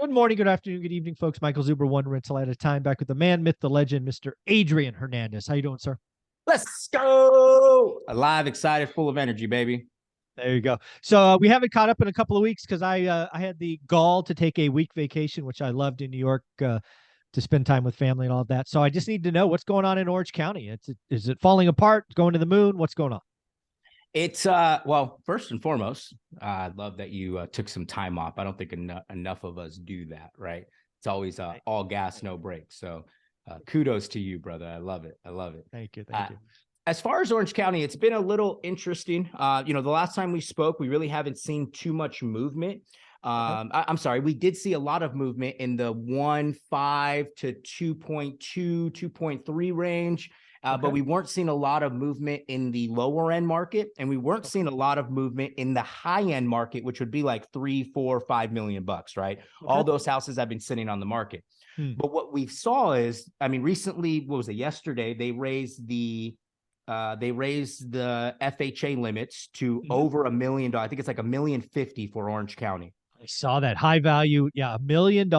Good morning, good afternoon, good evening, folks. Michael Zuber, one rental at a time, back with the man, myth, the legend, Mr. Adrian Hernandez. How you doing, sir? Let's go. Alive, excited, full of energy, baby. There you go. So we haven't caught up in a couple of weeks because I had the gall to take a week vacation, which I loved in New York, to spend time with family and all of that. So I just need to know what's going on in Orange County. Is it falling apart, going to the moon? What's going on? It's well, first and foremost, I love that you took some time off. I don't think enough of us do that, right? It's always all gas, no brakes. So kudos to you, brother. I love it. I love it. Thank you. Thank you. As far as Orange County, it's been a little interesting. The last time we spoke, we really haven't seen too much movement. I'm sorry, we did see a lot of movement in the 1.5 to 2.2, 2.3 range. But we weren't seeing a lot of movement in the lower end market, and we weren't seeing a lot of movement in the high end market, which would be like $3, $4, $5 million bucks, right? All those houses have been sitting on the market. But what we saw is, I mean, recently, what was it? Yesterday, they raised the FHA limits to over $1 million. I think it's like $1.05 million for Orange County. I saw that high value. Yeah, $1 million.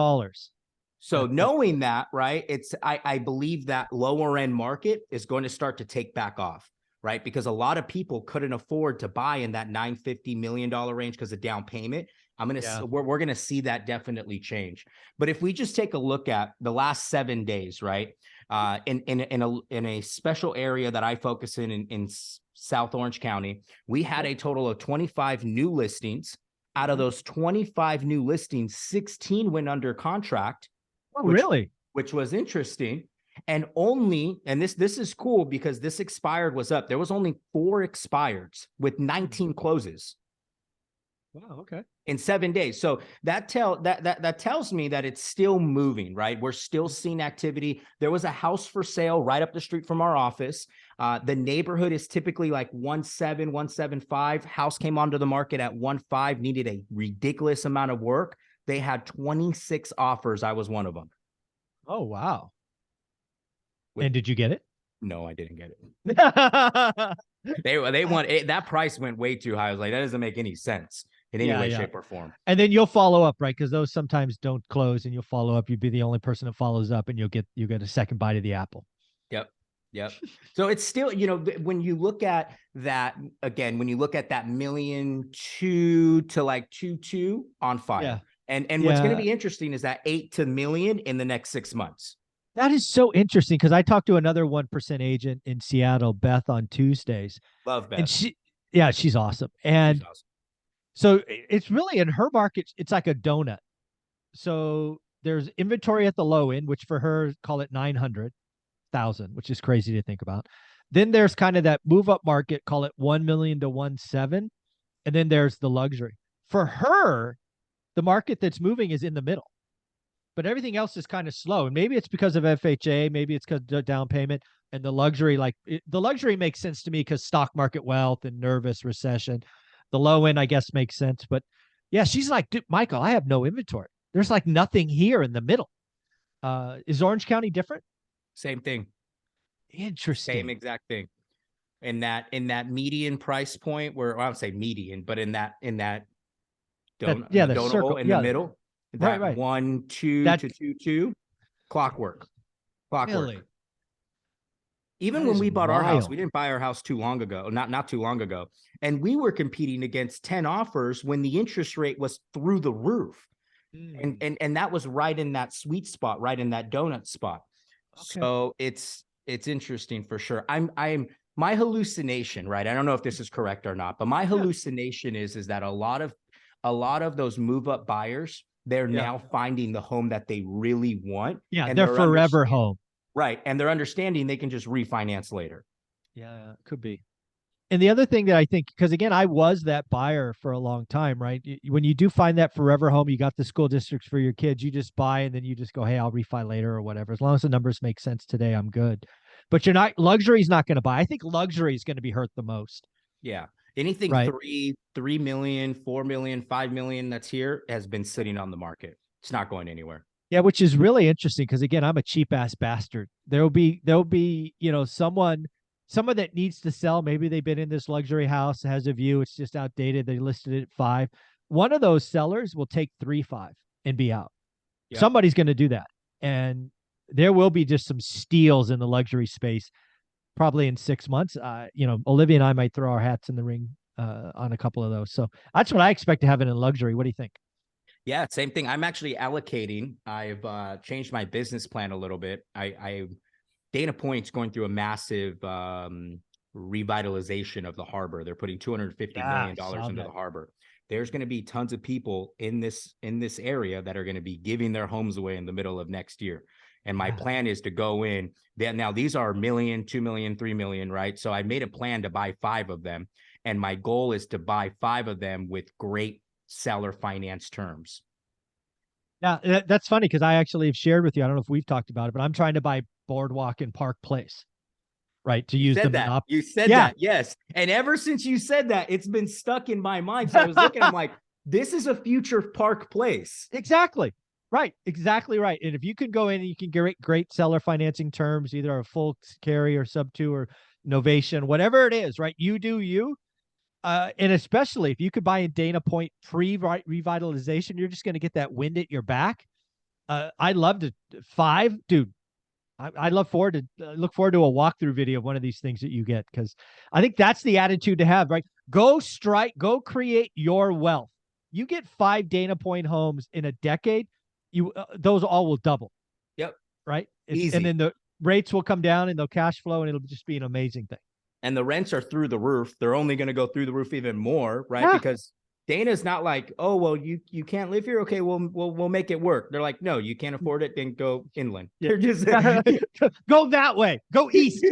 So knowing that, right, I believe that lower end market is going to start to take back off, right? Because a lot of people couldn't afford to buy in that $950 million range because of down payment. We're going to see that definitely change. But if we just take a look at the last 7 days, right, in a special area that I focus in South Orange County, we had a total of 25 new listings. Out of those 25 new listings, 16 went under contract. Oh, really? Which was interesting. And this is cool because this expired was up. There was only 4 expireds with 19 closes. Wow, okay. In 7 days. So that tells me that it's still moving, right? We're still seeing activity. There was a house for sale right up the street from our office. The neighborhood is typically like 1.7, 1.75. House came onto the market at 1.5, needed a ridiculous amount of work. They had 26 offers. I was one of them. Oh, wow. And did you get it? No, I didn't get it. They want it. That price went way too high. I was like, that doesn't make any sense in any way, shape, or form. And then you'll follow up, right? Because those sometimes don't close, and you'll follow up. You'd be the only person that follows up, and you get a second bite of the apple. Yep. So it's still, when you look at that again, when you look at that 1.2 million to like 2.2 on fire. Yeah. And what's going to be interesting is that 8 to million in the next 6 months. That is so interesting because I talked to another 1% agent in Seattle, Beth, on Tuesdays. Love Beth. And she's awesome. And she's awesome. So it's really in her market, it's like a donut. So there's inventory at the low end, which for her, call it 900,000, which is crazy to think about. Then there's kind of that move up market, call it 1 million to 1.7. And then there's the luxury. For her, the market that's moving is in the middle, but everything else is kind of slow. And maybe it's because of FHA, maybe it's because of down payment, and the luxury, the luxury makes sense to me because stock market wealth and nervous recession. The low end, I guess, makes sense. But yeah, she's like, dude, Michael, I have no inventory. There's like nothing here in the middle. Is Orange County different? Same thing. Interesting. Same exact thing. In that median price point where, well, I would say median, but in that donut hole in the middle, that right. 1.2 to 2.2, clockwork. Really? Even when we bought our house, we didn't buy our house too long ago, not too long ago. And we were competing against 10 offers when the interest rate was through the roof. And that was right in that sweet spot, right in that donut spot. Okay. So it's interesting for sure. My hallucination, right? I don't know if this is correct or not, but my hallucination is that a lot of those move up buyers, they're now finding the home that they really want. Yeah, and their forever home. Right. And they're understanding they can just refinance later. Yeah, could be. And the other thing that I think, because again, I was that buyer for a long time, right? When you do find that forever home, you got the school districts for your kids, you just buy and then you just go, hey, I'll refi later or whatever. As long as the numbers make sense today, I'm good. But luxury's not going to buy. I think luxury is going to be hurt the most. Yeah. Anything right. 3 million, 4 million, 5 million that's here has been sitting on the market. It's not going anywhere. Yeah, which is really interesting because again, I'm a cheap ass bastard. There'll be, someone that needs to sell. Maybe they've been in this luxury house, has a view, it's just outdated. They listed it at 5. One of those sellers will take 3.5 and be out. Yep. Somebody's going to do that. And there will be just some steals in the luxury space probably in 6 months. Olivia and I might throw our hats in the ring on a couple of those. So that's what I expect to have in luxury. What do you think? Yeah, same thing. I'm actually allocating. I've changed my business plan a little bit. Dana Point's going through a massive revitalization of the harbor. They're putting $250 million into the harbor. There's going to be tons of people in this area that are going to be giving their homes away in the middle of next year. And my plan is to go in. Now these are $1 million, $2 million, $3 million, right? So I made a plan to buy 5 of them. And my goal is to buy 5 of them with great seller finance terms. Now, that's funny because I actually have shared with you. I don't know if we've talked about it, but I'm trying to buy Boardwalk and Park Place, right? To use the monopoly. You said that, yes. And ever since you said that, it's been stuck in my mind. So I was looking, I'm like, this is a future Park Place. Exactly. Right. Exactly right. And if you can go in and you can get great seller financing terms, either a full carry or sub 2 or novation, whatever it is, right? You do you. And especially if you could buy in Dana Point pre-revitalization, you're just going to get that wind at your back. I love to 5, dude. I look forward to a walkthrough video of one of these things that you get, because I think that's the attitude to have, right? Go create your wealth. You get 5 Dana Point homes in a decade, those all will double. Yep. Right. Easy. And then the rates will come down and they'll cash flow, and it'll just be an amazing thing. And the rents are through the roof. They're only going to go through the roof even more, right? Yeah. Because Dana's not like, oh, well, you can't live here. Okay, we'll make it work. They're like, no, you can't afford it. Then go inland. They're just go that way. Go east.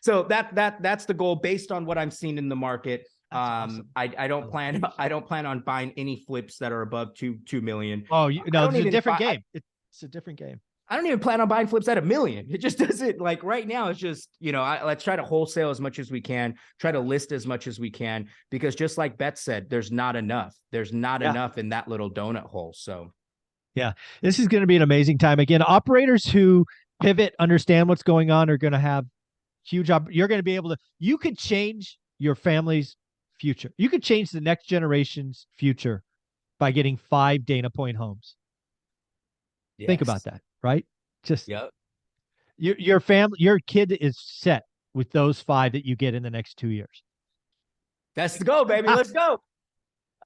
So that's the goal based on what I'm seeing in the market. Awesome. I don't plan on buying any flips that are above 2 million. Oh, no, it's a different game. It's a different game. I don't even plan on buying flips at $1 million. It just doesn't, like, right now. It's just, let's try to wholesale as much as we can, try to list as much as we can, because just like Beth said, there's not enough. There's not enough in that little donut hole. So yeah, this is going to be an amazing time. Again, operators who pivot, understand what's going on, are going to have huge, you're going to be able to, you could change your family's future. You could change the next generation's future by getting 5 Dana Point homes. Yes. Think about that, right? Just your family, your kid is set with those 5 that you get in the next 2 years. Let's go, baby. Let's go.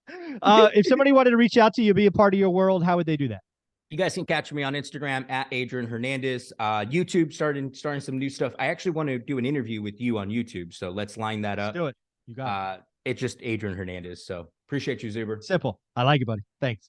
If somebody wanted to reach out to you, be a part of your world, how would they do that? You guys can catch me on Instagram at Adrian Hernandez. YouTube, starting some new stuff. I actually want to do an interview with you on YouTube, so let's line that up. Let's do it. You got it. It's just Adrian Hernandez. So appreciate you, Zuber. Simple. I like it, buddy. Thanks.